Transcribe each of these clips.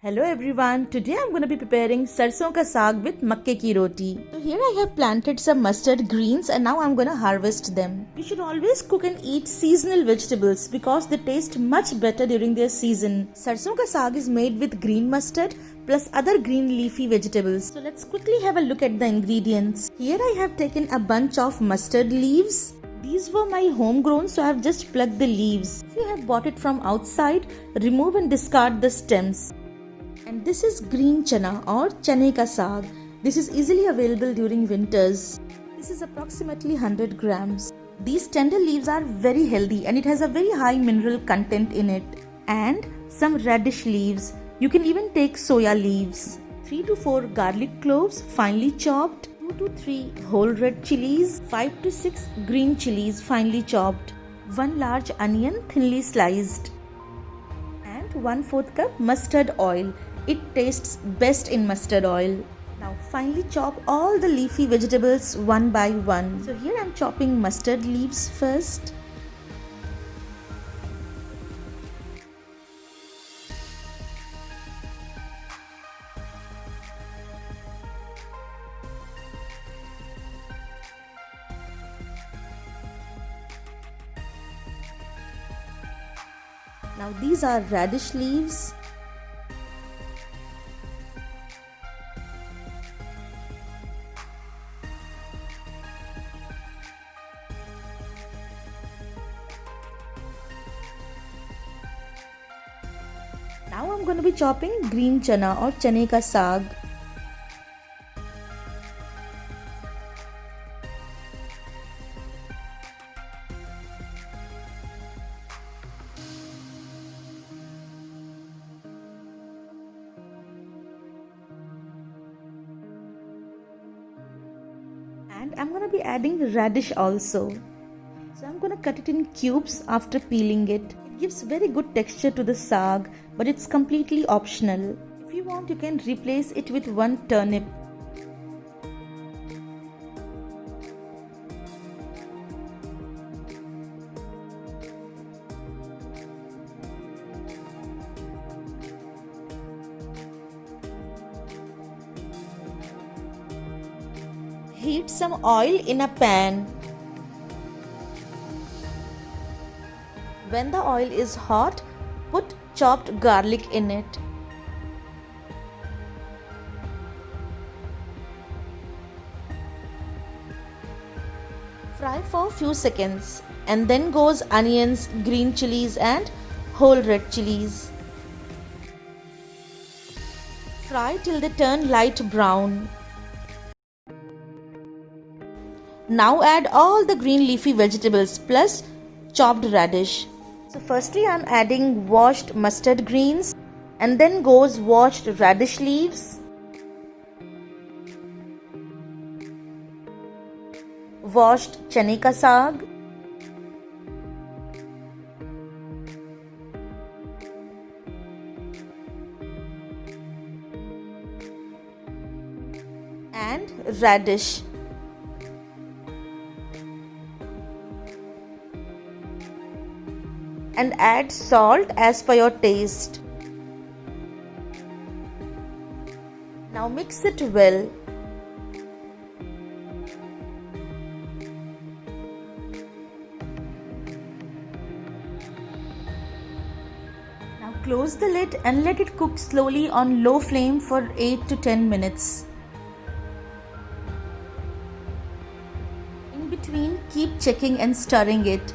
Hello everyone, today I'm going to be preparing sarson ka saag with makke ki roti. So here I have planted some mustard greens and now I'm going to harvest them. You should always cook and eat seasonal vegetables because they taste much better during their season. Sarson ka saag is made with green mustard plus other green leafy vegetables. So let's quickly have a look at the ingredients. Here I have taken a bunch of mustard leaves. These were my homegrown, so I have just plucked the leaves. If you have bought it from outside, remove and discard the stems. And this is green chana or chane ka saag. This is easily available during winters. This is approximately 100 grams. These tender leaves are very healthy and it has a very high mineral content in it. And some radish leaves. You can even take soya leaves. 3 to 4 garlic cloves finely chopped. 2 to 3 whole red chilies. 5 to 6 green chilies finely chopped. 1 large onion thinly sliced. And 1/4 cup mustard oil. It tastes best in mustard oil. Now finely chop all the leafy vegetables one by one. So here I'm chopping mustard leaves first. Now these are radish leaves. Now I'm going to be chopping green chana or chane ka saag. And I'm going to be adding radish also. So I'm going to cut it in cubes after peeling it. It gives very good texture to the saag, but it's completely optional. If you want, you can replace it with 1 turnip. Heat some oil in a pan. When the oil is hot, put chopped garlic in it. Fry for a few seconds and then goes onions, green chilies and whole red chilies. Fry till they turn light brown. Now add all the green leafy vegetables plus chopped radish. So firstly I'm adding washed mustard greens and then goes washed radish leaves, washed chane ka saag, and radish. And add salt as per your taste. Now mix it well. Now close the lid and let it cook slowly on low flame for 8 to 10 minutes. In between, keep checking and stirring it.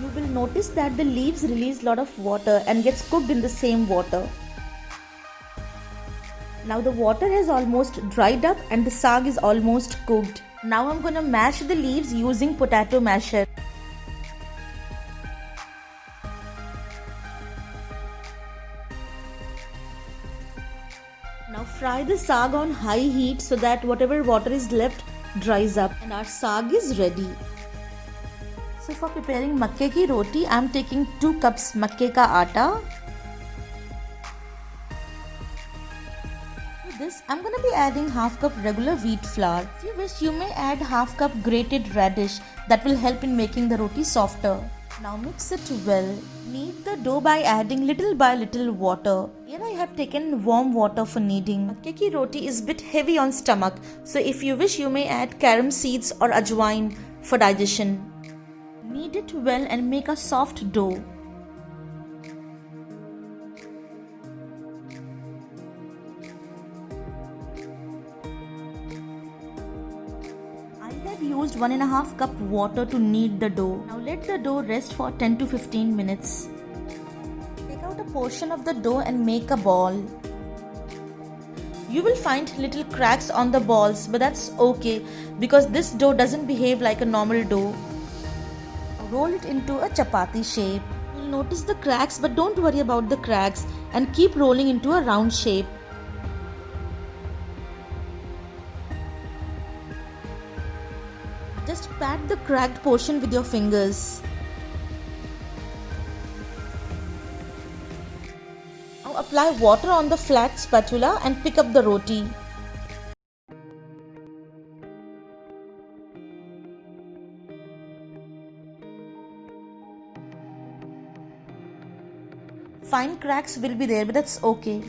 You will notice that the leaves release a lot of water and gets cooked in the same water. Now the water has almost dried up and the saag is almost cooked. Now I'm going to mash the leaves using potato masher. Now fry the saag on high heat so that whatever water is left dries up and our saag is ready. So for preparing makke ki roti, I am taking 2 cups makke ka atta. To this, I am going to be adding half cup regular wheat flour. If you wish, you may add half cup grated radish. That will help in making the roti softer. Now mix it well. Knead the dough by adding little by little water. Here I have taken warm water for kneading. Makke ki roti is a bit heavy on stomach, so if you wish you may add carom seeds or ajwain for digestion. Knead it well and make a soft dough. I have used 1.5 cup water to knead the dough. Now let the dough rest for 10 to 15 minutes. Take out a portion of the dough and make a ball. You will find little cracks on the balls, but that's okay because this dough doesn't behave like a normal dough. Roll it into a chapati shape. You'll notice the cracks, but don't worry about the cracks and keep rolling into a round shape. Just pat the cracked portion with your fingers. Now apply water on the flat spatula and pick up the roti. Fine cracks will be there, but that's okay.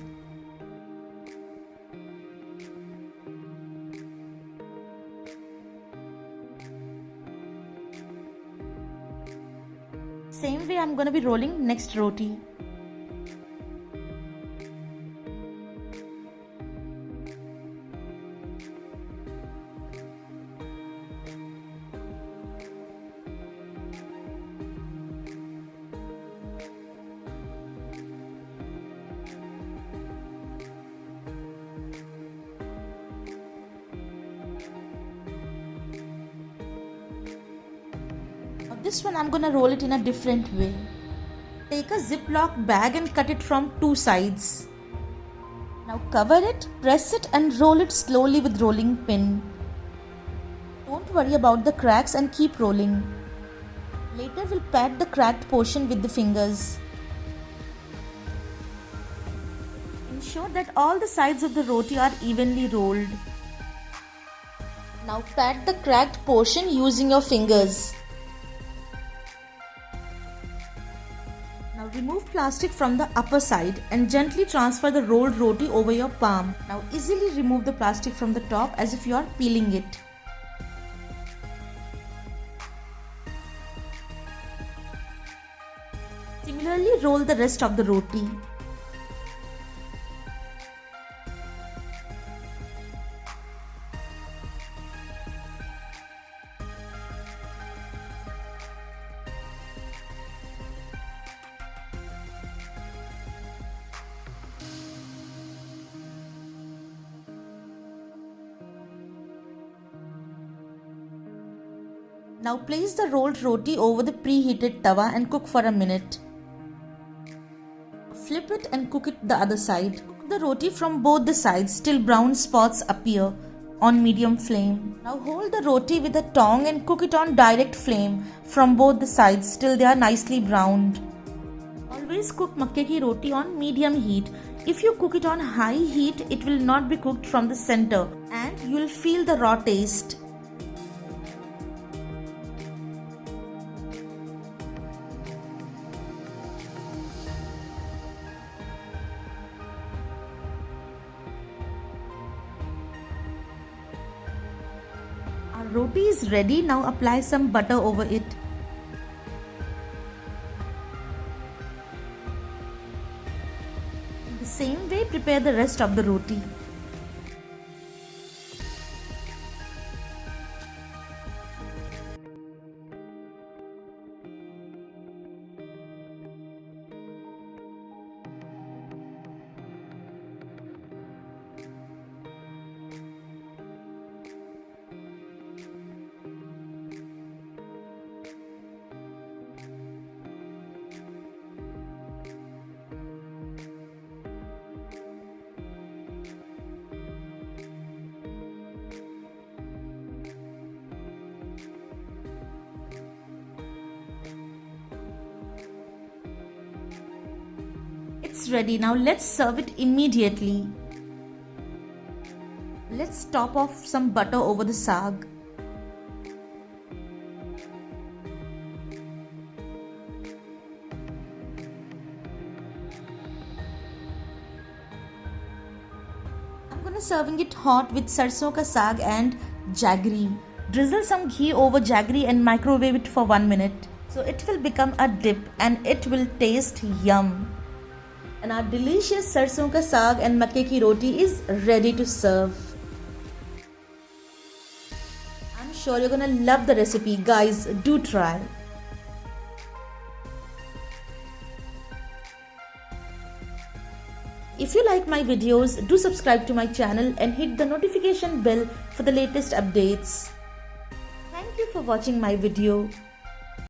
Same way I'm gonna be rolling next roti. This one I'm gonna roll it in a different way. Take a Ziploc bag and cut it from two sides. Now cover it, press it and roll it slowly with rolling pin. Don't worry about the cracks and keep rolling. Later we'll pat the cracked portion with the fingers. Ensure that all the sides of the roti are evenly rolled. Now pat the cracked portion using your fingers. Now remove plastic from the upper side and gently transfer the rolled roti over your palm. Now easily remove the plastic from the top as if you are peeling it. Similarly, roll the rest of the roti. Now place the rolled roti over the preheated tawa and cook for a minute. Flip it and cook it the other side. Cook the roti from both the sides till brown spots appear on medium flame. Now hold the roti with a tong and cook it on direct flame from both the sides till they are nicely browned. Always cook makke ki roti on medium heat. If you cook it on high heat, it will not be cooked from the center and you will feel the raw taste. Our roti is ready. Now apply some butter over it. In the same way, prepare the rest of the roti. It's ready. Now let's serve it immediately. Let's top off some butter over the saag. serving it hot with sarson ka saag and jaggery. Drizzle some ghee over jaggery and microwave it for 1 minute. So it will become a dip and it will taste yum. And our delicious sarson ka saag and makke ki roti is ready to serve. I'm sure you're gonna love the recipe. Guys, do try. If you like my videos, do subscribe to my channel and hit the notification bell for the latest updates. Thank you for watching my video.